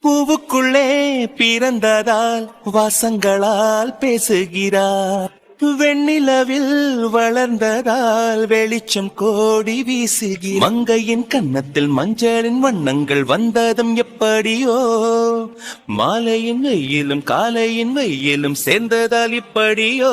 பூவுக்குள்ளே பிறந்ததால் வாசங்களால் பேசுகிறார். வெண்ணிலவில் வளர்ந்ததால் வெளிச்சம் கோடி வீசுகிறார். மங்கையின் கன்னத்தில் மஞ்சளின் வண்ணங்கள் வந்ததும் எப்படியோ, மாலையின் வெயிலும் காலையின் வெயிலும் சேர்ந்ததால் இப்படியோ.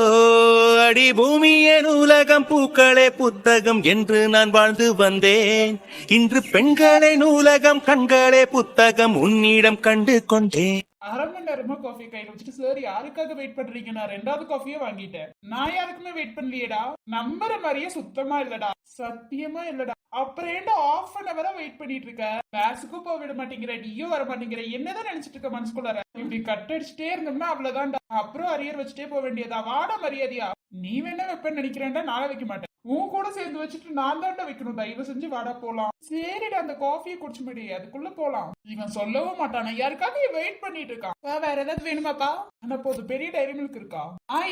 அடி பூமியே நூலகம், பூக்களே புத்தகம் என்று நான் வாழ்ந்து வந்தேன். இன்று பெண்களே நூலகம், கண்களே புத்தகம் உன்னிடம் கண்டு கொண்டேன். அரை மணி நேரமா காஃபி கையில வச்சுட்டு சார் யாருக்காக வெயிட் பண்றீங்க? நான் ரெண்டாவது காஃபியே வாங்கிட்டேன். நான் யாருக்குமே வெயிட் பண்ணலையேடா. நம்புற மாதிரியே சுத்தமா இல்லடா, சத்தியமா இல்லடா. அப்புறம் ஏன்டா ஆஃப் அன் அவரா வெயிட் பண்ணிட்டு இருக்க? கிளாஸுக்கும் போக விட மாட்டேங்கிற, நீயும் வர மாட்டேங்கிற. என்னதான் நினைச்சிட்டு இருக்க மனசுக்குள்ளார? இப்படி கட் அடிச்சுட்டே இருந்தோம்னா அவ்வளவுதான்டா. அப்புறம் அரியர் வச்சுட்டே போக வேண்டியதா? வாட மரியாதையா. நீ வேணா வைப்பேன்னு நினைக்கிறேன்டா, நாளை வைக்க மாட்டேன். உன் கூட சேர்ந்து வச்சுட்டு நான் தான்டா வைக்கணும். தயவு செஞ்சு வாடா போலாம். சரிடா, அந்த காஃபியை குடிச்சு முடி, அதுக்குள்ள போலாம். இவன் சொல்லவும் மாட்டானா யாருக்காக வெயிட் பண்ணிட்டு இருக்கான். வேற ஏதாவது வேணுமாப்பா? ஆனா போது, பெரிய டைரி மில்க் இருக்கா?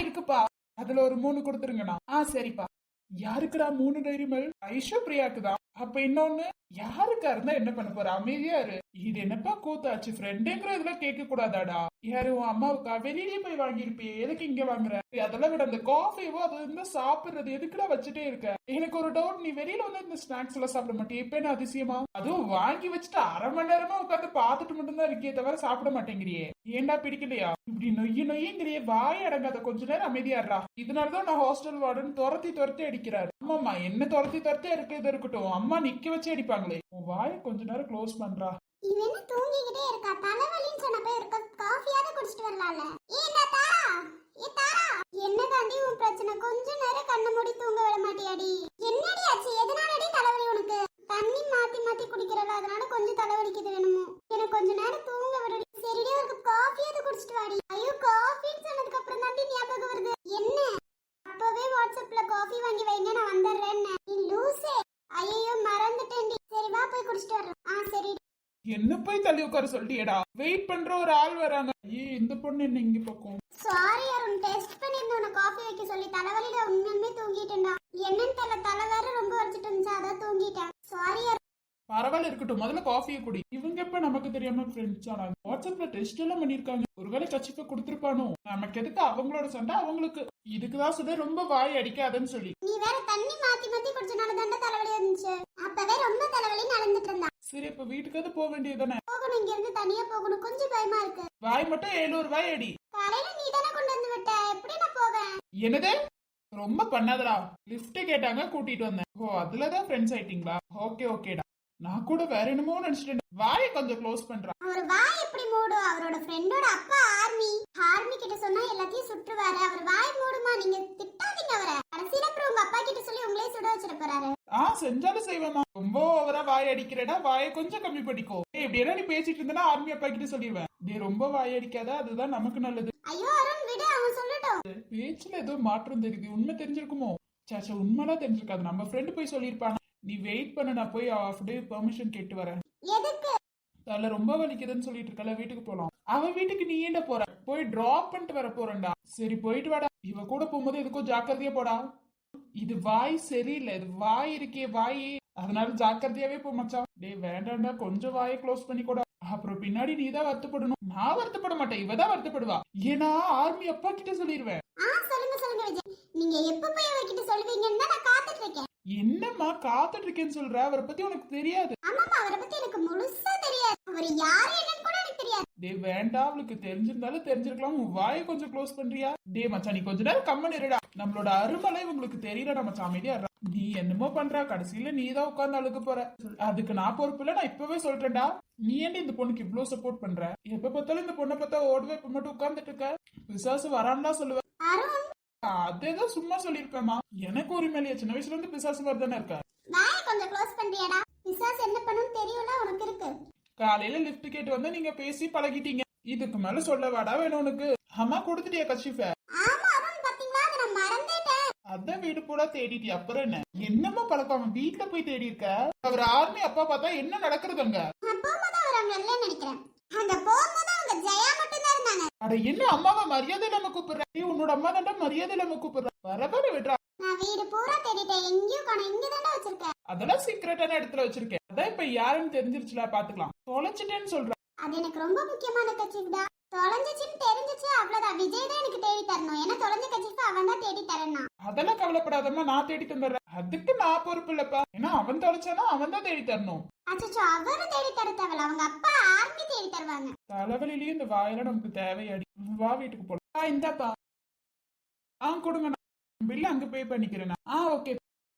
இருக்குப்பா, அதுல ஒரு 3 கொடுத்துருங்கண்ணா. சரிப்பா. யாருக்குடா 3 டைரி மில்க்? ஐஷோ பிரியாக்குதான். அப்ப இன்னொன்னு யாருக்கா இருந்தா என்ன பண்ண போற? அமைதியா இரு. இது என்னப்பா கூத்தாச்சு? ஃப்ரெண்டுங்கிற இதெல்லாம் கேட்க கூடாதாடா? யாரு உன் அம்மாவுக்கா? வெளியிலேயே போய் வாங்கிருப்பியே, எதுக்கு இங்க வாங்குற? அதெல்லாம் விட அந்த காஃபியவோ அது இருந்தா சாப்பிடுறது எதுக்குடா வச்சுட்டே இருக்க? எனக்கு ஒரு டவுட், நீ வெளியில வந்து இந்த ஸ்நாக்ஸ் எல்லாம் சாப்பிட மாட்டேன். இப்ப என்ன அதிசயமா? அதுவும் வாங்கி வச்சுட்டு அரை மணி நேரமா உட்காந்து பாத்துட்டு மட்டும்தான் இருக்கியே தவிர சாப்பிட மாட்டேங்கிறியே. ஏன்டா பிடிக்கலையா? இப்படி நொய்யுங்கிறியே, வாய் அடங்காத. கொஞ்ச நேரம் அமைதியாடுறா. இதனாலதான் நான் ஹாஸ்டல் வார்டன் துரத்தி அடிக்கிறாரு. ஆமாமா, என்ன துரத்தி இருக்கிறது இருக்கட்டும், அம்மா நிக்க வச்சு அடிப்பாங்களே. உன் வாயை கொஞ்ச நேரம் க்ளோஸ் பண்றா. இவன் தூங்கிக்கிட்டே இருக்கா. தலைவலின்னு சொன்னப்ப இருக்க காஃபியாவது குடிச்சிட்டு வரலாம்ல. ஏண்டா தாரா, தாரா, என்ன தாண்டி உன் பிரச்சனை? கொஞ்ச நேரம் கண்ண மூடி தூங்க விட மாட்டியாடி? என்னடி ஆச்சு? எதனாலடி தலைவலி உனக்கு? தண்ணி மாத்தி மாத்தி குடிக்கிறல, அதனால கொஞ்சம் தலைவலிக்குது. வேணுமோ எனக்கு கொஞ்ச நேரம் தூங்க விடுடி. சரிடி, ஒரு காஃபியாவது குடிச்சிட்டு வாடி. ஐயோ, காஃபின்னு சொன்னதுக்கு அப்புறம் தாண்டி ஞாபகம் வருது. என்ன அப்பவே வாட்ஸ்அப்ல காஃபி வாங்கி வைங்க, நான் வந்துடுறேன். நீ லூசே. ஐயோ, மறந்துட்டேன்டி. சரி வா, போய் குடிச்சிட்டு வரலாம். சரி. என்ன போய் தள்ளி உட்கார சொல்லிட்டியடா? வெயிட் பண்ற ஒரு ஆள் வராங்க. இந்த பொண்ணு என்ன இங்க பக்கம்? சாரி அருண், டெஸ்ட் பண்ணிருந்தேன் உன காஃபி வைக்க சொல்லி. தலைவலியில உண்மையுமே தூங்கிட்டேன்டா. என்னன்னு தெரியல, தலை வேற ரொம்ப வலிச்சிட்டு இருந்துச்சு, அதான் தூங்கிட்டேன். சாரி அருண். பரவாயில்ல, இருக்கட்டும். முதல்ல காஃபியை குடி. இவங்க எப்ப நமக்கு தெரியாம ஃப்ரெண்ட்ஸ் ஆனாங்க? வாட்ஸ்அப்ல டெஸ்ட் எல்லாம் பண்ணிருக்காங்க. ஒருவேளை கச்சிப்பா கொடுத்துருப்பானோ? நமக்கு எதுக்கு அவங்களோட சண்டை? அவங்களுக்கு இதுக்குதான் சொல்ல ரொம்ப வாய் அடிக்காதுன்னு சொல்லி. நீ வேற தண்ணி மாத்தி மாத்தி குடிச்சனால தாண்டா தலைவலி வந்துச்சு. அப்பவே ரொம்ப தலைவலி நடந்துட்டு இருந்தா. சரி, இப்ப வீட்டுக்காவது போக வேண்டியதானே? போகணும், இங்க இருந்து தனியா போகணும். கொஞ்சம் பயமா இருக்கு. வாய் மட்டும் 700 வாய் அடி. காலையில நீ தானே கொண்டு வந்து விட்ட, எப்படி நான் போவேன்? என்னது? ரொம்ப பண்ணாதடா. லிஃப்ட் கேட்டாங்க, கூட்டிட்டு வந்தேன். ஓ, அதுலதான் ஃப்ரெண்ட்ஸ் ஆயிட்டீங்களா? ஓகேடா. நான் கூட வேற என்னமோ நினைச்சிட்டேன். வாயை கொஞ்சம் க்ளோஸ் பண்றான். அவர் வாய் எப்படி மூடும்? அவரோட ஃப்ரெண்டோட அப்பா ஆர்மி கிட்ட சொன்னா எல்லாத்தையும் சுற்றுவாரு. அவர் வாய் மூடுமா? நீங்க திட்டாதீங்க அவரை. கடைசியில அப்புறம் உங்க அப்பா கிட்ட சொல்லி உங்களே சுட வச்சிட போறாரு. செஞ்சாலும் செய்வேமா. ரொம்ப ஓவரா வாய் அடிக்கிறேடா, வாயை கொஞ்சம் கம்மி பண்ணிக்கோ. இப்படி என்ன நீ பேசிட்டு இருந்தனா ஆர்மி அப்பா கிட்ட சொல்லிடுவேன். நீ ரொம்ப வாய் அடிக்காத, அதுதான் நமக்கு நல்லது. ஐயோ அருண், விடு, அவன் சொல்லட்டும். பேச்சுல ஏதோ மாற்றம் தெரியுது. உண்மை தெரிஞ்சிருக்குமோ? சாச்சா, உண்மைலாம் தெரிஞ்சிருக்காது. நம்ம ஃப்ரெண்டு போய் சொல்லிருப்பானா? நீ வெயிட் பண்ண, நான் போய் ஆஃப் டே பெர்மிஷன் கேட்டு வரேன். எதுக்கு? தலை ரொம்ப வலிக்குதுன்னு சொல்லிட்டு இருக்கல, வீட்டுக்கு போலாம். அவ வீட்டுக்கு நீ ஏன்டா போற? போய் டிராப் பண்ணிட்டு வர போறேன்டா. சரி, போயிட்டு வாடா. இவ கூட போகும்போது எதுக்கும் ஜாக்கிரதையா போடா. இது வாய் சரியில்லை. இது வாய் இருக்கே வாய், அதனால ஜாக்கிரதையாவே போ மச்சான். டேய் வேண்டாம்டா, கொஞ்சம் வாயை க்ளோஸ் பண்ணி கூட. அப்புறம் பின்னாடி நீ தான் வருத்தப்படணும். நான் வருத்தப்பட மாட்டேன், இவதான் வருத்தப்படுவா. ஏன்னா ஆர்மி அப்பா கிட்ட சொல்லிடுவேன். சொல்லுங்க விஜய், நீங்க எப்ப போய் அவர்கிட்ட சொல்லுவீங்கன்னு தான் நான் காத்துட்டு இருக்கேன். என்னம்மா காத்துட்டு இருக்கேன்னு சொல்ற? அவரை பத்தி உனக்கு தெரியாது? ஆமாமா, அவரை பத்தி எனக்கு முழுசா தெரியாது. அவர் யாரு என்னன்னு கூட எனக்கு தெரியாது. டே வேண்டாம், அவளுக்கு தெரிஞ்சிருந்தாலும் தெரிஞ்சிருக்கலாம். உன் வாயை கொஞ்சம் க்ளோஸ் பண்றியா? டே மச்சான், நீ கொஞ்ச நேரம் கம்மன் இருடா. நம்மளோட அருமலை உங்களுக்கு தெரியலடா மச்சான், அமைதியா. நீ என்னமோ பண்றா, கடைசியில நீ தான் உட்கார்ந்து அழுக போற. அதுக்கு நான் பொறுப்பு இல்ல, நான் இப்பவே சொல்றேன்டா. நீ ஏன்டி இந்த பொண்ணுக்கு இவ்வளவு சப்போர்ட் பண்ற? எப்ப பார்த்தாலும் இந்த பொண்ணை பார்த்தா ஓடுவே, இப்ப மட்டும் உட்கார்ந்துட்டு இருக்க. பிசாசு வரான்னா சொல்லுவேன். அதேதான் சும்மா சொல்லிருப்பேமா. எனக்கு உரிமை இல்லையா? சின்ன வயசுல இருந்து பிசாசு வரதானே இருக்க. வாயை கொஞ்சம் க்ளோஸ் பண்றியாடா? பிசாசு என்ன பண்ணும் தெரியும்ல உனக்கு இருக்கு. காலையில லிஃப்ட் கேட்டு வந்து நீங்க பேசி பழகிட்டீங்க. இதுக்கு மேல சொல்ல வாடா வேணும் உனக்கு. அம்மா கொடுத்துட்டியா கஷிஃப? ஆமா அருண், பாத்தீங்களா, அத நான் மறந்துட்டேன். அதான் வீடு பூரா தேடிட்டி, அப்புறம் என்ன? என்னமா பழக்கம்? வீட்டுல போய் தேடி இருக்க. அவர் ஆர்மி அப்பா பார்த்தா என்ன நடக்குறது அங்க? போகும்போது அவர் அங்க இல்ல நினைக்கிறேன். அங்க போகும்போது அவங்க ஜெயா மட்டும் தான் இருந்தாங்க. அட என்ன அம்மாவை மரியாதை இல்லாம கூப்பிடுற? உன்னோட அம்மா தாண்டா மரியாதை இல்லாம கூப்பிடுற. வரவர விடுறா. நான் வீடு பூரா தேடிட்டேன், எங்கேயும் காணோம். இங்க தாண்டா வச்சிருக்கேன். அதெல்லாம் சீக்கிரட்டான இடத்துல வச்சிருக்கேன். அதான் இப்ப யாருன்னு தெரிஞ்சிருச்சுல, பாத்துக்கலாம். தொலைச்சிட்டேன்னு சொல்ற. அது எனக்கு ரொம்ப முக்கியமான கட்சிடா. தொலைஞ்சிச்சுன்னு தெரிஞ்சிச்சு அவ்வளவுதான். விஜய் தான் எனக்கு தேடி தரணும். ஏன்னா தொலைஞ்ச கட்சிக்கு அவன் தான் தேடி தரணும். அதெல்லாம் கவலைப்படாதம்மா, நான் தேடி தந்துடுறேன். அதுக்கு நான் பொறுப்பு இல்லப்பா. ஏன்னா அவன் தொலைச்சானா அவன் தான் தேடி தரணும். அச்சோ, அவரு தேடி தர தேவையில்ல, அவங்க அப்பா ஆர்மி தேடி தருவாங்க. தலைவலிலயும் இந்த வாயெல்லாம் நமக்கு தேவையாடி. வா வீட்டுக்கு போலாம். இந்தாப்பா. கொடுங்க, நான் பில்லு அங்க பே பண்ணிக்கிறேன். ஓகே.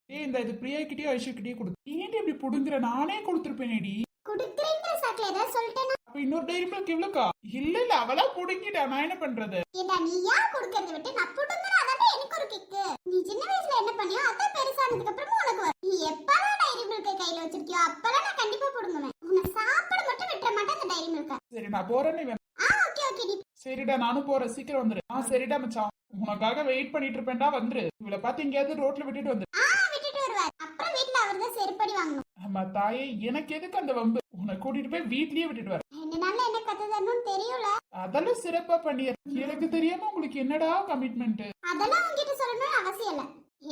இந்த இது பிரியா கிட்டயும் ஐஷு கிட்டயும் கொடு. ஏன்டி இப்படி புடுங்குற? நானே கொடுத்துருப்பேனேடி. குடுக்குறீங்க சாக்ல ஏதாவது சொல்லிட்டேனா? அப்ப இன்னொரு டைரி மில்க் இவ்வளோக்கா? இல்ல அவளா புடுங்கிட்டா, நான் என்ன பண்றது? ஏடா நீ ஏன் குடுக்கறத விட்டு நான் புடுங்கற? அதானே எனக்கு ஒரு கிக்கு. நீ சின்ன வயசுல என்ன பண்ணியோ அத பெருசானதுக்கு அப்புறமா உனக்கு வரும். நீ எப்பலாம் டைரி மில்க் கையில வச்சிருக்கியோ அப்பலாம் நான் கண்டிப்பா புடுங்குவேன். உன்னை சாப்பிட மட்டும் விட்டுற மாட்டேன் அந்த டைரி மில்க். சரி நான் போறேன்னு வேணும். ஓகே டி. சரிடா நானும் போறேன், சீக்கிரம் வந்துரு. சரிடா மச்சான், உனக்காக வெயிட் பண்ணிட்டு இருப்பேன்டா, வந்துரு. இவளை பார்த்து எங்கேயாவது ரோட்ல விட்டுட்டு வந்துரு. விட்டுட்டு வருவார். அப்புறம் வீட்ல அவர்தான் செருப்படி வாங்கணும். ஆமா தாயே, எனக்கு எதுக்கு அந்த வம்பு? உன்னை கூட்டிட்டு போய் வீட்லயே விட்டுட்டு வர. 2 நாள்ல என்ன கத்து தரணும்னு தெரியல. அதெல்லாம் சிறப்பா பண்ணிய. எனக்கு தெரியாம உங்களுக்கு என்னடா கமிட்மெண்ட்? அதெல்லாம் உன்கிட்ட சொல்லணும்னு அவசியம் இல்ல.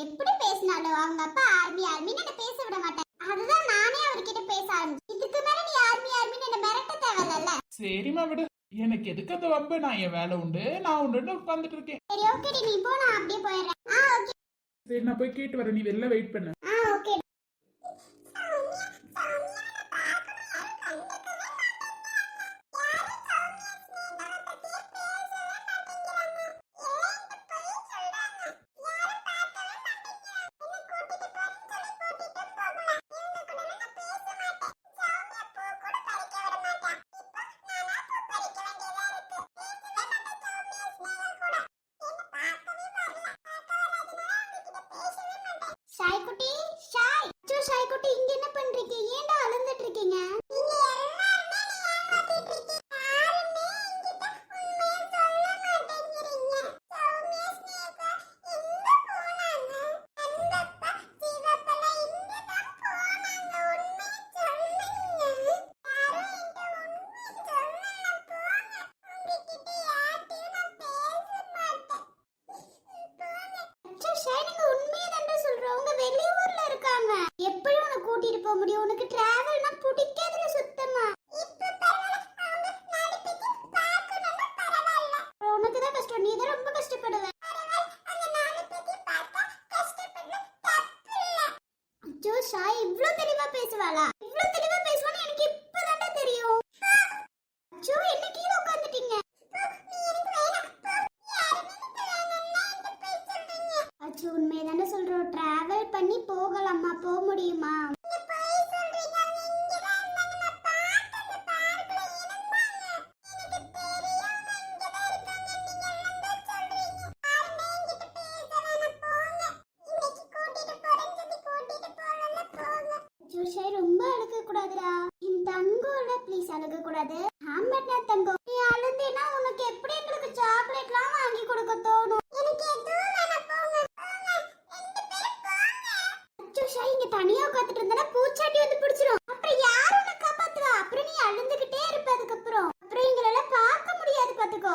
எப்படி பேசினாலும் அவங்க அப்பா ஆர்மின்னு என்ன பேச விட மாட்டேன். அதுதான் நானே அவர்கிட்ட பேச ஆரம்பிச்சேன். இதுக்கு மேல நீ ஆர்மின்னு என்ன மிரட்ட தேவையில்ல. சரிம்மா விடு, எனக்கு எதுக்கு அந்த வம்பு? நான் என் வேலை உண்டு, நான் உண்டு உட்கார்ந்துட்டு இருக்கேன். சரி ஓகேடி, நீ போ, நான் அப்படியே போயிடுறேன். ஓகே. சரி நான் போய் கேட்டு வரேன், நீ வெளில வெயிட் பண்ணு. ஓகே. ஷாய் குட்டி, ஷாய். அச்சோ ஷாய் குட்டி, இங்க என்ன பண்றீங்க? ஏன்டா அழுந்துட்டு இருக்கீங்க? நீங்க எல்லாரும் ஏமாத்திட்டு இருக்கீங்க. யாருமே என்கிட்ட உண்மையை சொல்ல மாட்டேங்கிறீங்க. சௌமியா ஸ்னேகா எங்க போனாங்க? அந்தப்பா சிவப்பல எங்க தான் போனாங்க? உண்மையை சொல்லுங்க. யாரும் என்கிட்ட உண்மையை சொல்லல. போங்க. உங்ககிட்ட யார்கிட்டயும் நான் பேச மாட்டேன். அச்சோ ஷாய், நீங்க உண்மையை தான் சொல்றோம். உங்க வெளியூர்ல இருக்காங்க. எப்படி உன்னை கூட்டிட்டு போக முடியும்? உனக்கு டிராவல்னா பிடிக்காதுல சுத்தமா. உனக்கு தான் கஷ்டம், நீ தான் ரொம்ப கஷ்டப்படுவ. அச்சோ ஷாய், இவ்ளோ தெளிவா பேசுவாளா? இவ்ளோ தெளிவா பேசுவான்னு எனக்கு இப்பதான்டா தெரியும். அச்சோ, என்ன கீழே உட்கார்ந்துட்டீங்க? அச்சோ, உண்மைதானே சொல்றோம். டிராவல் பண்ணி போகலாமா? போக முடியுமா? ரொம்ப அழுக கூடாதுடா. என் தங்கம்ல ப்ளீஸ் அழுக கூடாது. ஆம்பட்னா தங்கம், நீ அழுந்தேனா உனக்கு எப்படி எங்களுக்கு சாக்லேட்லாம் வாங்கி கொடுக்க தோணும். எனக்கு எதுவும் வேணாம், போங்க. அச்சோ ஷாய், இங்க தனியா உட்கார்ந்துட்டு இருந்தா பூச்சாண்டி வந்து பிடிச்சிரும். அப்புறம் யார் உன்னை காப்பாத்துவா? அப்புறம் நீ அழுந்துகிட்டே இருப்ப. அதுக்கப்புறம் எங்களால பார்க்க முடியாது, பாத்துக்கோ.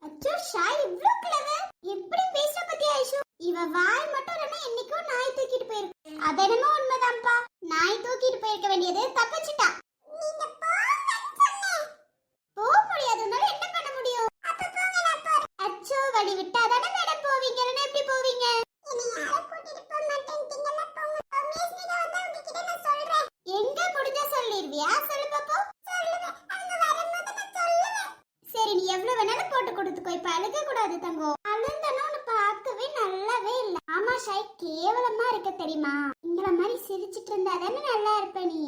அச்சோ ஷாய், இவ்ளோ கிளவர் எப்படி பேசுற பத்தியா ஐஷு? இவ வாய் மட்டும் இல்லைன்னா என்னைக்கும் நாய் தூக்கிட்டு போயிருக்கு. அதென்னமோ உண்மைதான்ப்பா. நாய் தூக்கிட்டு போயிருக்க வேண்டியது தப்பிச்சிட்டா. போக முடியாதுனால என்ன பண்ண முடியும்? அச்சோ, வழி விட்டாதானே மேடம் போவீங்க, இல்லைன்னா எப்படி போவீங்க? எங்க முடிஞ்சா சொல்லிருவியா? சொல்லு பாப்போம். சரி, நீ எவ்வளவு வேணாலும் போட்டு கொடுத்துக்கோ. இப்ப அழுக கூடாது தங்கம். அழுந்தனா உன்னை பார்க்கவே நல்லாவே இல்ல. ஆமா ஷாய், கேவலமா இருக்க தெரியுமா? இந்த மாதிரி சிரிச்சிட்டு இருந்தா தானே நல்லா இருப்ப நீ.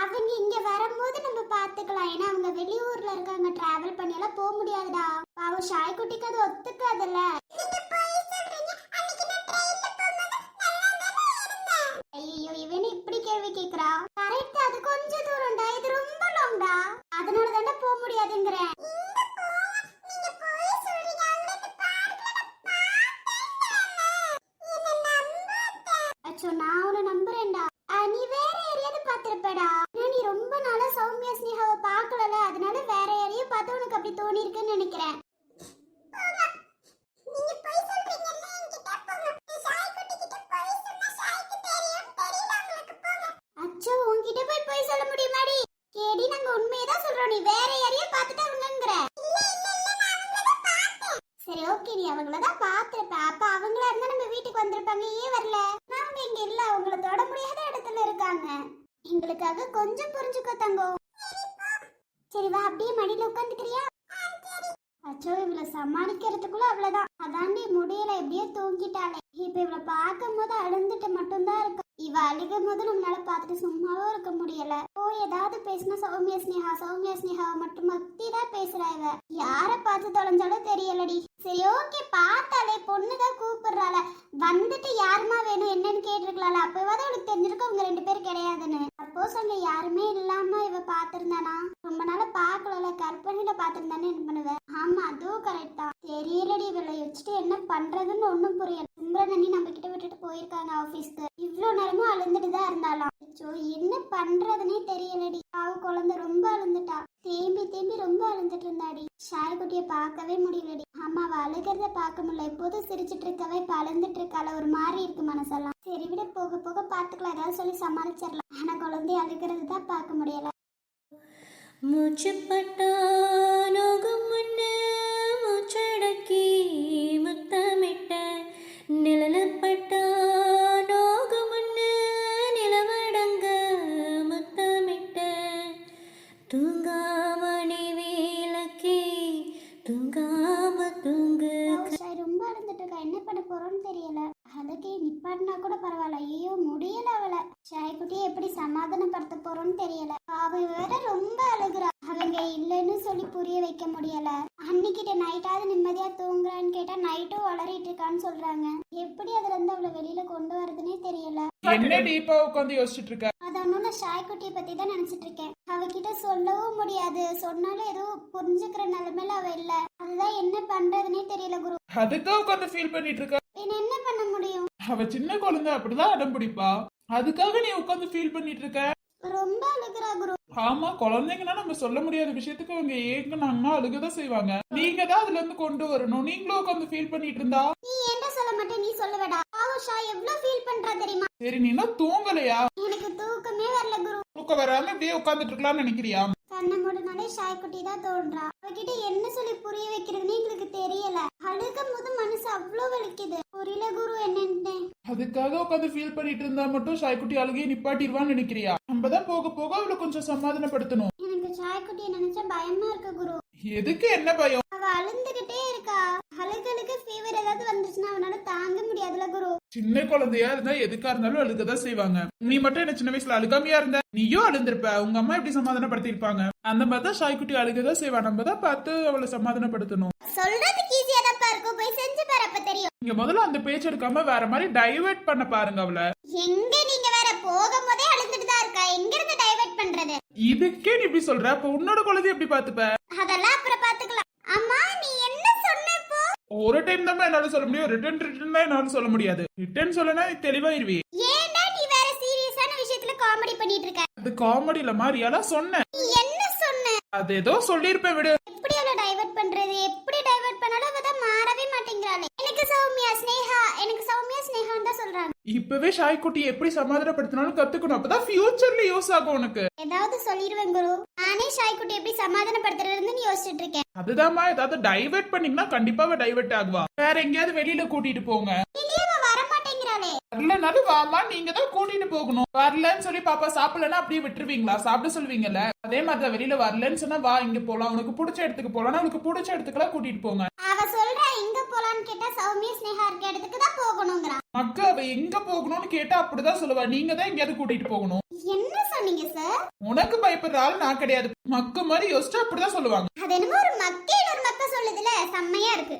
அவங்க இங்க வரும்போது நம்ம பாத்துக்கலாம். ஏன்னா அவங்க வெளியூர்ல இருக்காங்க. டிராவல் பண்ணி எல்லாம் போக முடியாதுடா. பாவம் ஷாய் குட்டிக்கு அது ஒத்துக்காதுல்ல. ஐயோ, இவன் இப்படி கேள்வி கேக்குறா. கரெக்ட், அது கொஞ்சம் தூரம்டா, இது ரொம்ப லாங்டா. அதனால தானே போக முடியாதுங்கறேன். அச்சோ, நான் உன்னை நம்புறேன்டா. நீ வேற யாரையாவது பாத்திருப்படா. நீ ரொம்ப நாளா சௌமியா ஸ்னேகாவை பார்க்கலல, அதனால வேற யாரையும் பார்த்து உனக்கு அப்படி தோணி இருக்குன்னு நினைக்கிறேன். நீங்க போய் சொல்றீங்கல்ல என்கிட்ட. நீ வேற யாரையோ பார்த்துட்டு அவங்கங்கற. சரி ஓகே, நீ அவங்களதான் பாத்துருப்ப. அப்ப அவங்களா இருந்தா நம்ம வீட்டுக்கு வந்திருப்பாங்க. ஏன் வரல? நாங்க இங்க இல்ல, அவங்கள தொட முடியாத இடத்துல இருக்காங்க. எங்களுக்காக கொஞ்சம் புரிஞ்சுக்கோ தங்கம். சரி வா, அப்படியே மடியில உட்காந்துக்கிறியா? அச்சோ, இவளை சமாளிக்கிறதுக்குள்ள அவ்வளவுதான். அதாண்டி முடியல, எப்படியோ தூங்கிட்டாளே. இப்ப இவளை பார்க்கும் போது அழுந்துட்டு மட்டும்தான் இருக்கு. இவ அழுகும் போது நம்மளால பார்த்துட்டு சும்மாவும் இருக்க முடியல. ஓ, ஏதாவது பேசினா சௌமியா ஸ்னேகா சௌமியா ஸ்னேகா மட்டும் மத்தி தான் பேசுறா. இவ யார பார்த்து தொலைஞ்சாலும் தெரியலடி. சரி ஓகே, பார்த்தாலே பொண்ணுதான் கூப்பிடுறாள, வந்துட்டு யாருமா வேணும் என்னன்னு கேட்டிருக்கலாம்ல. அப்பவாத அவளுக்கு தெரிஞ்சிருக்கும் அவங்க 2 பேர் கிடையாதுன்னு. சப்போஸ் அங்க யாருமே இல்லாம இவ பாத்திருந்தானா, ரொம்ப நாள பாக்கல, கற்பனையில பாத்திருந்தானே என்ன பண்ணுவ? ஆமா, அதுவும் கரெக்ட் தான். தெரியலடி, இவளை வச்சுட்டு என்ன பண்றதுன்னு ஒண்ணும் புரியல. சிம்ரனி நம்ம கிட்ட விட்டுட்டு போயிருக்காங்க ஆபீஸ்க்கு. இவ்வளவு நேரமும் அழுந்துட்டு தான் இருந்தாலாம். அச்சோ, என்ன பண்றதுன்னே தெரியலடி. அவ குழந்தை ரொம்ப அழுந்துட்டா, தேம்பி தேம்பி ரொம்ப அழுந்துட்டு இருந்தாடி. ஷாய்குட்டிய பார்க்கவே முடியலடி. ஆமா, அவ அழுகிறத பார்க்க முடியல. எப்போதும் சிரிச்சிட்டு இருக்கவே இப்ப அழுந்துட்டு இருக்கால, ஒரு மாதிரி இருக்கு மனசெல்லாம். சரி விட, போக போக பாத்துக்கலாம், ஏதாவது சொல்லி சமாளிச்சிடலாம். ஆனா குழந்தைய அழுகிறது தான் பார்க்க முடியல. மூச்சுப்பட்டா நோகும் முன்னு மூச்சடக்கி முத்தமிட்ட நிழலப்பட்டா நோகும் முன்னு நிலவடங்க முத்தமிட்ட தூங்காமணி விளக்கி தூங்காம தூங்கு. ரொம்ப அழுந்துட்டு இருக்கா, என்ன பண்ண போறோம்னு தெரியல. அதுக்கே நிப்பாட்டினா கூட பரவாயில்ல. ஐயோ முடியல அவளை. ஷாய்குட்டியை எப்படி சமாதானப்படுத்த போறோம்னு தெரியல. அவ வேற ரொம்ப அழுகுறா. அவங்க இல்லைன்னு சொல்லி புரிய வைக்க முடியல. அன்னிக்கிட்ட நைட்டாவது நிம்மதியா தூங்குறான்னு கேட்டா நைட்டும் வளரிட்டு இருக்கான்னு சொல்றாங்க. எப்படி அதுல இருந்து அவளை வெளியில கொண்டு வரதுன்னே தெரியல. என்ன டீப்பா உட்காந்து யோசிச்சுட்டு இருக்க? அது ஒண்ணுல ஷாய்குட்டியை பத்தி தான் நினைச்சிட்டு இருக்கேன். அவகிட்ட சொல்லவும் முடியாது, சொன்னாலும் எதுவும் புரிஞ்சுக்கிற நிலைமையில அவ இல்ல. அதுதான் என்ன பண்றதுன்னே தெரியல குரு. அதுக்காக உட்காந்து ஃபீல் பண்ணிட்டு இருக்க? என்ன பண்ண முடியும்? அவ சின்ன குழந்தை, அப்படிதான் அடம் பிடிப்பா. அதுக்காக நீ உட்காந்து ஃபீல் பண்ணிட்டு இருக்க? ரொம்ப அழுகுறா குரு. ஆமா, குழந்தைங்கன்னா நம்ம சொல்ல முடியாத விஷயத்துக்கு அவங்க ஏங்குனாங்கன்னா அழுகதான் செய்வாங்க. நீங்க தான் அதுல இருந்து கொண்டு வரணும். நீங்களும் உட்காந்து ஃபீல் பண்ணிட்டு இருந்தா நீ என்ன சொல்ல மாட்டே, நீ சொல்லுவடா. ஆவுஷா எவ்வளவு ஃபீல் பண்றா தெரியுமா? சரி, நீ என்ன தூங்கலையா? எனக்கு தூக்கமே வரல குரு. தூக்கம் வராம இப்படியே உட்காந்துட்டு இருக்கலாம்னு நினைக்கிறியா? கண்ணை மூடினாலே ஷாய்குட்டி தான் தோன்றா. அவகிட்ட என்ன சொல்லி புரிய வைக்கிறதுன்னு எங்களுக்கு தெரியல. அழுகும் போது மனசு அவ்வளவு வலிக்குது. புரியல குரு என்னன்னு. அதுக்காக உட்காந்து ஃபீல் பண்ணிட்டு இருந்தா மட்டும் ஷாய்குட்டி அழுகையை நிப்பாட்டிடுவான்னு நினைக்கிறியா? நம்ம தான் போக போக அவளை கொஞ்சம் சமாதானப்படுத்தணும். எனக்கு ஷாய்குட்டியை நினைச்சா பயமா இருக்கு குரு. எதுக்கு, என்ன பயம்? அவ அழுந்துகிட்டே இருக்கா. அழுகலுக்கு ஃபீவர் ஏதாவது வந்துச்சுன்னா அவனால தாங்க முடியாதுல குரு. சின்ன குழந்தையா இருந்தா எதுக்கா இருந்தாலும் அழுகதான் செய்வாங்க. நீ மட்டும் என்ன சின்ன வயசுல அழுகாமையா இருந்த? நீயும் அழுந்திருப்ப. உங்க அம்மா எப்படி சமாதானப்படுத்தி இருப்பாங்க? அந்த மாதிரிதான் ஷாய்குட்டி அழுகதான் செய்வா. நம்ம தான் பார்த்து அவளை சமாதானப்படுத்தணும். சொல்றதுக்கு ஈஸியா தான் இருக்கும், போய் செஞ்சு பாரு, அப்ப தெரியும். நீங்க முதல்ல அந்த பேச்சு எடுக்காம வேற மாதிரி டைவர்ட் பண்ண பாருங்க அவளை. எங்க நீங்க வேற போகும்போதே அழுந்துட்டு தான் இருக்கா, எங்க இருந்து டைவர்ட் பண்றது? இதுக்கே நீ இப்படி சொல்ற, அப்ப உன்னோட குழந்தை எப்படி பாத்துப்ப? அதெல்லாம் அப்புறம் பாத்துக்கலாம். அம்மா நீ என்ன சொன்ன இப்போ? ஒரு டைம் தான் என்னால சொல்ல முடியும். ரிட்டர்ன் தான் என்னால சொல்ல முடியாது. ரிட்டர்ன் சொல்லனா தெளிவாயிருவி. ஏன்டா நீ வேற சீரியஸான விஷயத்துல காமெடி பண்ணிட்டு இருக்க? அது காமெடி இல்ல மாதிரியால சொன்னேன். நீ என்ன சொன்ன? அது ஏதோ சொல்லிருப்பேன் விடு. எப்படி அவளை டைவர்ட் பண்றது? எப்படி டைவர்ட் பண்ணாலும் அவ தான் மாறவே மாட்டேங்கிறாளே. எனக்கு சௌமியா ஸ்னேகான்னு தான் சொல்றாங்க. இப்பவே ஷாய்குட்டி எப்படி சமாதானப்படுத்தினாலும் கத்துக்கணும். அப்பதான் ஃபியூச்சர்ல யூஸ் ஆகும் உனக்கு. ஏதாவது சொல்லிடுவேன் குரு. நானே ஷாய்குட்டி எப்படி சமாதானப்படுத்துறதுன்னு யோசிச்சுட்டு இருக்கேன். அதுதான்மா, ஏதாவது டைவர்ட் பண்ணீங்கன்னா கண்டிப்பாவே டைவர்ட் ஆகுவா. வேற எங்கேயாவது வெளியில கூட்டிட்டு போங்க. இல்லையே, அவ வர மாட்டேங்கிறாளே. வரலனாலும் வாமா, நீங்க தான் கூட்டிட்டு போகணும். வரலன்னு சொல்லி பாப்பா சாப்பிடலன்னா அப்படியே விட்டுருவீங்களா? சாப்பிட சொல்லுவீங்கல்ல, அதே மாதிரி வெளியில வரலன்னு சொன்னா வா இங்க போலாம், உனக்கு பிடிச்ச இடத்துக்கு போலாம், உனக்கு பிடிச்ச இடத்துக்குலாம் கூட்டிட்டு போங்க. அவ சொல்றா எங்க போலான்னு கேட்டா சௌமியா ஸ்னேகா இருக்க இடத்துக்கு தான் போகணும்ங்கறா. மக்கா அவ எங்க போகணும்னு கேட்டா அப்படிதான் சொல்லுவா. நீங்க தான் எங்கேயாவது கூட்டிட்டு போகணும். என்ன சொன்னீங்க சார்? உனக்கு பயப்படுற ஆள் நான் கிடையாது. மக்க மாதிரி யோசிச்சா அப்படிதான் சொல்லுவாங்க. அது என்னமோ ஒரு மக்கள் ஒரு மக்க சொல்லுதுல, செம்மையா இருக்கு.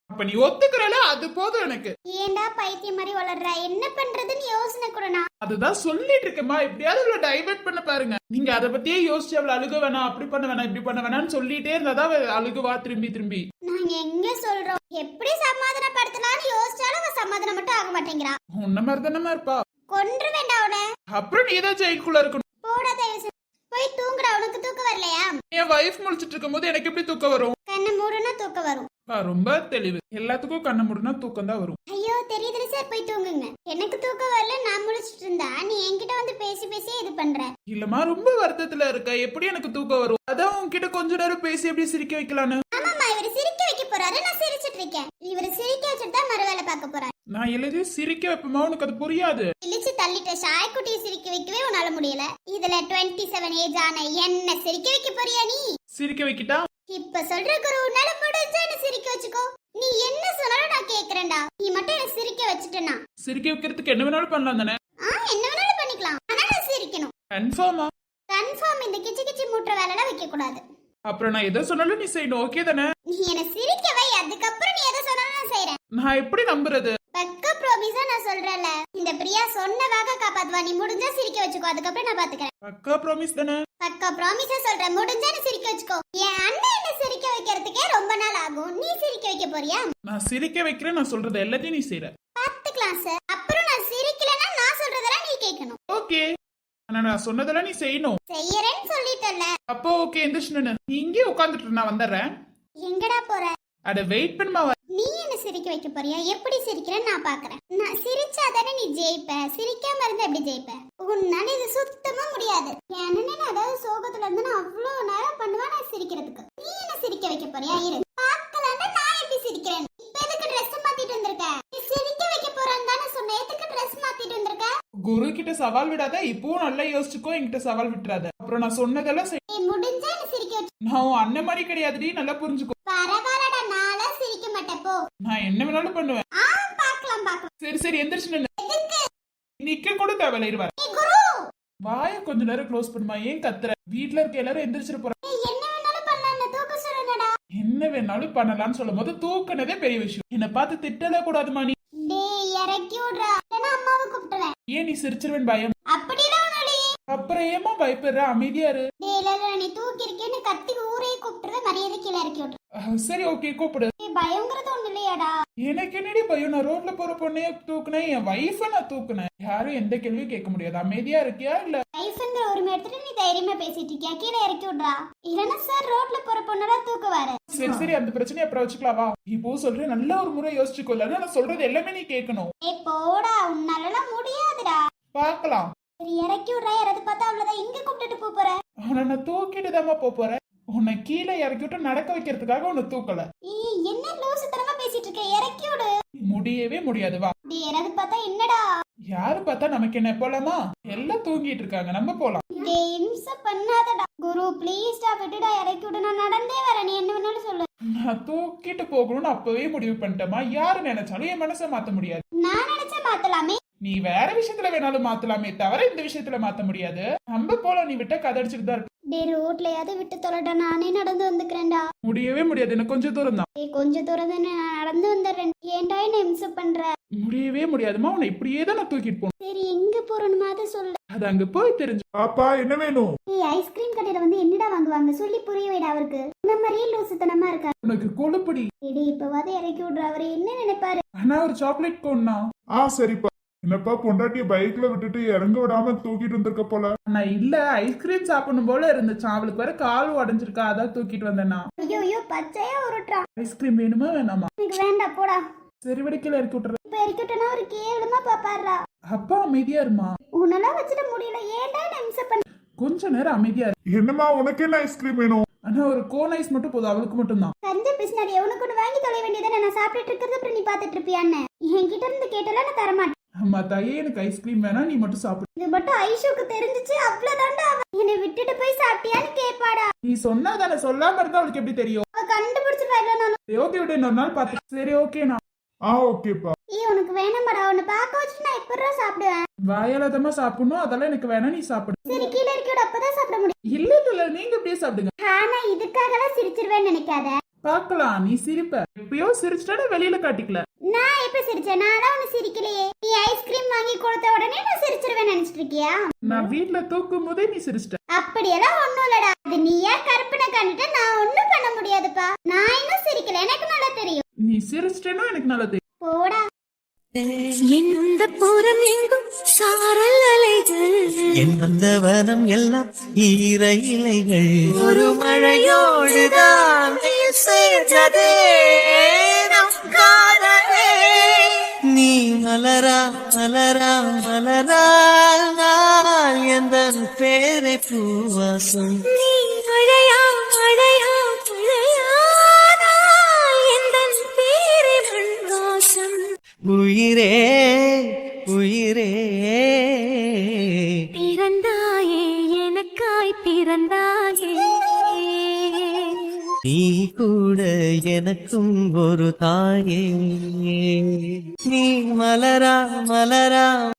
அப்ப நீ ஒத்துக்கிறல, அது போதும் எனக்கு. ஏண்டா பைத்தியம் மாதிரி வளர்ற? என்ன பண்றதுன்னு யோசனை கூடனா? அதுதான் சொல்லிட்டு இருக்கேம்மா, எப்படியாவது அவளை டைவர்ட் பண்ண பாருங்க. நீங்க அதை பத்தியே யோசிச்சு அவளை அழுக வேணாம், அப்படி பண்ண வேணாம், இப்படி பண்ண வேணாம்னு சொல்லிட்டே இருந்தாதான் அவ அழுகுவா திரும்பி திரும்பி. நாங்க எங்க சொல்றோம்? எப்படி சமாதானப்படுத்தலாம்னு யோசிச்சாலும் அவ சமாதானம் மட்டும் ஆக மாட்டேங்கிறா. உன்ன மாதிரி தானமா இருப்பா. கொன்று வேண்டாம் அவனை. அப்புறம் நீ தான் ஜெயிலுக்குள்ள இருக்கணும். போடா தயவு போய் தூங்குடா. உனக்கு தூக்கம் வரலையா? என் வைஃப் முழிச்சிட்டு இருக்கும் போது எனக்கு எப்படி தூக்கம் வரும்? கண்ணை மூடுனா தூக்கம் வரும். ரொம்ப தெளிவு. எல்லாத்துக்கும் கண்ண மூடுனா தூக்கம் தான் வரும். ஐயோ தெரியுதுல சார், போய் தூங்குங்க. எனக்கு தூக்கம் வரல, நான் முழிச்சிட்டு இருந்தா நீ என்கிட்ட வந்து பேசி பேசி இது பண்ற. இல்லம்மா ரொம்ப வருத்தத்துல இருக்க, எப்படி எனக்கு தூக்கம் வரும்? அதான் உன்கிட்ட கொஞ்ச நேரம் பேசி எப்படி சிரிக்க வைக்கலான்னு. ஆமாமா, இவரு சிரிக்க வைக்க போறாரு, நான் சிரிச்சிட்டு இருக்கேன். இவரு சிரிக்க வச்சுட்டு தான் மறு வேலை பார்க்க போறாரு. நான் எல்லாத்தையும் சிரிக்க வைப்பமா, உனக்கு அது புரியாது. இழிச்சு தள்ளிட்ட ஷாய்க்குட்டியை சிரிக்க வைக்கவே உன்னால முடியல. இதுல 27 ஏஜ் ஆன என்ன சிரிக்க வைக்க போறியா நீ? சிரிக்க வைக்கிட்டா? இப்ப சொல்ற குரு, உன்னால முடிஞ்சா என்ன சிரிக்க வச்சுக்கோ. நீ என்ன சொன்னாலும் நான் கேக்குறேன்டா. நீ மட்டும் என்ன சிரிக்க வச்சுட்டனா? சிரிக்க வைக்கிறதுக்கு என்ன வேணாலும் பண்ணலாம் தானே? என்ன வேணாலும் பண்ணிக்கலாம், ஆனா நான் சிரிக்கணும். கன்ஃபார்மா? கன்ஃபார்ம். இந்த கிச்சி கிச்சி மூட்டுற வேலைலாம் வைக்க கூடாது. அப்புறம் நான் எதை சொன்னாலும் நீ செய்யணும், ஓகே தானே? நீ என்ன சிரிக்க வை, அதுக்கப்புறம் நீ எதை சொன்னாலும் நான் செய்றேன். நான் எப்படி நம்புறது? பக்க ப்ராமிஸா நான் சொல்றேன்ல, இந்த பிரியா சொன்ன வாக்க காப்பாத்துவா. நீ முடிஞ்சா சிரிக்க வச்சுக்கோ, அதுக்கப்புறம் நான் பாத்துக்கிறேன். பக்கா ப்ராமிஸ் தானே? பக்கா ப்ராமிஸா சொல்றேன், முடிஞ்சா நீ சிரிக்க வச்சுக்கோ. என் அண்ணன் என்ன சிரிக்க வைக்கிறதுக்கே ரொம்ப நாள் ஆகும், நீ சிரிக்க வைக்க போறியா? நான் சிரிக்க வைக்கிறேன், நான் சொல்றது எல்லாத்தையும் நீ செய்யற. பாத்துக்கலாம் சார். அப்புறம் நான் சிரிக்கலன்னா நான் சொல்றதெல்லாம் நீ கேட்கணும். ஓகே, ஆனா நான் சொன்னதெல்லாம் நீ செய்யணும். செய்யறேன்னு சொல்லிட்டல. அப்போ ஓகே, எந்திரிச்சு நீ இங்கே உட்காந்துட்டு நான் வந்துடுறேன். எங்கடா போற? அட வெயிட் பண்ணுமா. நீ என்ன சிரிக்க வைக்க போறியா? எப்படி சிரிக்கிறேன்னு நான் பாக்குறேன். நான் சிரிச்சாதானே நீ ஜெயிப்ப, சிரிக்காம இருந்தா எப்படி ஜெயிப்ப? உன்னால இது சுத்தமா முடியாது. என்ன அதாவது சோகத்துல இருந்து நான் அவ்வளவு நேரம் பண்ணுவேன் நான் சிரிக்கிறதுக்கு. நீ என்ன சிரிக்க வைக்க போறியா? இரு பாக்கலாம்டா நான் எப்படி சிரிக்கிறேன். இப்ப எதுக்கு ட்ரெஸ் மாத்திட்டு வந்திருக்க? நீ சிரிக்க வைக்க போறேன்னு தானே சொன்ன, எதுக்கு ட்ரெஸ் மாத்திட்டு வந்திருக்க? குரு கிட்ட சவால் விடாத, இப்பவும் நல்லா யோசிச்சுக்கோ, என்கிட்ட சவால் விட்டுறாத. அப்புறம் நான் சொன்னதெல்லாம் செய். நீ முடிஞ்சா என்ன சிரிக்க வச்சு. நான் உன் அண்ணன் மாதிரி கிடையாதுடி, நல்லா புரிஞ்சுக்கோ. பரவாயில்லடா, நாளா சிரிக்க மாட்டேன் போ. நான் என்ன வேணாலும் பண்ணுவேன். பாக்கலாம் பாக்கலாம். சரி சரி, எந்திரிச்சு நின்னு. எதுக்கு? நிக்க கூட தேவையில்ல, இருவா. நீ குரு வாய கொஞ்ச நேரம் க்ளோஸ் பண்ணுமா. ஏன் கத்துற? வீட்ல இருக்க எல்லாரும் எந்திரிச்சிட்டு போற. நீ என்ன வேணாலும் பண்ணலாம், தூக்க சொல்றேனடா. என்ன வேணாலும் பண்ணலாம்னு சொல்லும் போது தூக்குனதே பெரிய விஷயம். என்ன பார்த்து திட்டல கூடாதுமா நீ. டேய் இறக்கி விடுறா, இல்லனா அம்மாவை கூப்பிடுவேன். ஏன் நீ சிரிச்சிருவேன் பயம்? அப்படிலாம் ஒண்ணுலயே. அப்புறம் ஏமா பயப்படுற? அமைதியா இரு. டேய் இல்ல, நீ தூக்கி இருக்கேன்னு கத்தி ஊரையே கூப்பிட்டுருவேன், மரியாதை கீழே இறக்கி விட்டுரு. சரி ஓகே, கூப்பிடு. டேய் பயங்கிறது ஒண்ணு இல்லையாடா? எனக்கு என்னடி பயம்? நான் ரோட்ல போற பொண்ணைய தூக்குனேன், என் வைஃப நான் தூக்குனேன். யாரும் எந்த கேள்வியும் கேட்க முடியாது. அமைதியா இருக்கியா இல்ல? லைஃப்ங்கிற உரிமை எடுத்துட்டு நீ தைரியமா பேசிட்டு இருக்கியா? கீழே இறக்கி விடுறா, இல்லன்னா சார் ரோட்ல போற பொண்ணெல்லாம் தூக்குவாரு. சரி சரி, அந்த பிரச்சனையை அப்புறம் வச்சுக்கலாம் வா. இப்போ சொல்றேன், நல்ல ஒரு முறை யோசிச்சுக்கோ, இல்லைன்னா நான் சொல்றது எல்லாமே நீ கேட்கணும். ஏய் போடா, உன்னாலலாம் முடியாதுடா. பாக்கலாம். சரி இறக்கி விடுறா, யாராவது பார்த்தா அவ்வளவுதான், இங்க கூப்பிட்டுட்டு போற. அவனை நான் தூக்கிட்டு தாமா போறேன். உன்னை கீழே இறக்கி விட்டு நடக்க வைக்கிறதுக்காக உன்னை தூக்கல. ஏய் என்ன லூசுத்தனமா பேசிட்டு இருக்க, இறக்கி விடு. முடியவே முடியாது வா. டேய் யாராவது பார்த்தா என்னடா? யாரு பார்த்தா நமக்கு என்ன? போலாமா? எல்லாம் தூங்கிட்டு இருக்காங்க, நம்ம போலாம். டேய் இம்ச பண்ணாதடா குரு, ப்ளீஸ் டா, விட்டுடா, இறக்கி விடு. நான் நடந்தே வரேன், நீ என்ன வேணாலும் சொல்லு. நான் தூக்கிட்டு போகணும்னு அப்பவே முடிவு பண்ணிட்டேமா. யாரு நினைச்சாலும் என் மனசை மாத்த முடியாது. நான் நினைச்சா மாத்தலாமே. நீ வேற விஷயத்துல வேணாலும் மாத்தலாமே தவிர இந்த விஷயத்துல மாத்த முடியாது. நம்ம போலாம், நீ விட்ட கதடிச்சுட்டு தான் இருக்கு. டேய் ரோட்லயாவது விட்டு தொலைடா, நானே நடந்து வந்துக்கிறேன்டா. முடியவே முடியாது, எனக்கு கொஞ்சம் தூரம் தான். டேய் கொஞ்சம் தூரம் தானே, நான் நடந்து வந்துடுறேன். ஏன்டா என்ன இம்ச பண்ற? முடியவே முடியாதுமா, உன்னை இப்படியே தான் நான் தூக்கிட்டு போகணும். சரி எங்க போறணுமாவது சொல்லு. அது அங்க போய் தெரிஞ்சு. பாப்பா என்ன வேணும்? டேய் ஐஸ்கிரீம் கடையில வந்து என்னடா வாங்குவாங்க சொல்லி புரிய வைடா அவருக்கு. இந்த மாதிரியே லூசுத்தனமா இருக்கா. உனக்கு கொழுப்படி. டேய் இப்பவாது இறக்கி விடுற, அவரு என்ன நினைப்பாரு? ஆனா ஒரு சாக்லேட் கோன்னா. சரிப்பா. என்னப்பா பொண்டாட்டிய பைக்ல விட்டுட்டு இறங்க விடாம தூக்கிட்டு வந்திருக்க போல. நான் இல்ல, ஐஸ்கிரீம் சாப்பிடணும் போல இருந்துச்சு. அவளுக்கு வேற கால் உடஞ்சிருக்கா, அதான் தூக்கிட்டு வந்தேன்னா. ஐயோ பச்சையா உருட்டுறான். ஐஸ்கிரீம் வேணுமா வேணாமா? எனக்கு வேண்டாம் போடா. சரி வடிக்கல இறக்கி விட்டுற. இப்ப இறக்கிட்டனா ஒரு கேவலமா பாப்பாடுறா. அப்பா அமைதியா இருமா. உன்னெல்லாம் வச்சுட்டு முடியல, ஏன்டா என்ன இம்ச பண்ண? கொஞ்ச நேரம் அமைதியா இரு. என்னம்மா உனக்கு என்ன ஐஸ்கிரீம் வேணும்? ஆனா ஒரு கோன் ஐஸ் மட்டும் போதும், அவளுக்கு மட்டும் தான். கஞ்ச பிசினாரி, உனக்கு ஒண்ணு வாங்கி தொலை வேண்டியதானே. நான் சாப்பிட்டுட்டு இருக்கிறது அப்புறம் நீ பாத்துட்டு இருப்பியான்னு என்கிட்ட இருந்து கேட்டல நான் தரமாட்டேன். அம்மா தாயே, எனக்கு ஐஸ்கிரீம் வேணாம், நீ மட்டும் சாப்பிடு. இது மட்டும் ஐஷுக்கு தெரிஞ்சிச்சு அவ்வளவுதான்டா, அவ என்னை விட்டுட்டு போய் சாப்பிட்டியான்னு கேட்பாடா. நீ சொன்னா தானே, சொல்லாம இருந்தா அவளுக்கு எப்படி தெரியும்? அவ கண்டுபிடிச்சிருவா. இல்ல நானும் சரி ஓகே விடு, இன்னொரு நாள் பாத்து. சரி ஓகேண்ணா. ஓகேப்பா. உனக்கு வேணாமடா, உன்னை பார்க்க வச்சுட்டு நான் எப்படா சாப்பிடுவேன்? வாயாலதமா சாப்பிடணும், அதெல்லாம் எனக்கு வேணாம், நீ சாப்பிடு. சரி கீழே இருக்கியோட அப்பதான் சாப்பிட முடியும். இல்ல இல்ல, நீங்க இப்படியே சாப்பிடுங்க. ஆனா இதுக்காகலாம் சிரிச்சிருவேன்னு நினைக்காத. பாக்கலாம், நீ சிரிப்ப. எப்பயோ சிரிச்சுட்டா வெளியில காட்டிக்கல. நான் எப்ப சிரிச்சேன்? நான் தான் ஒண்ணு சிரிக்கலையே. நீ ஐஸ்கிரீம் வாங்கி கொடுத்த உடனே நான் சிரிச்சிருவேன் நினைச்சிட்டு இருக்கியா? நான் வீட்டுல தூக்கும் போதே நீ சிரிச்சிட்ட. அப்படியெல்லாம் ஒண்ணும் இல்லடா, அது நீயா கற்பனை கண்டுட்டு நான் ஒண்ணும் பண்ண முடியாதுப்பா. நான் இன்னும் சிரிக்கல, எனக்கு நல்லா தெரியும். நீ சிரிச்சிட்டேன்னா எனக்கு நல்லது. போடா. இந்த புறம் எங்கும் சாரல் அலைகள், என் அந்த வனம் எல்லாம் ஈர இலைகள் ஒரு மழையோடுதான் சேர்ந்ததே நம் காதலே. நீ நீ மலரா மலரா மலரா நான் எந்த பேரை பூவாசம் நீ மழையா மழையா மழையானால் எந்தன் பேரை மண்வாசம். உயிரே உயிரே பிறந்தாயே எனக்காய் பிறந்தாயே. நீ கூட எனக்கும் ஒரு தாயே. நீ மலரா மலரா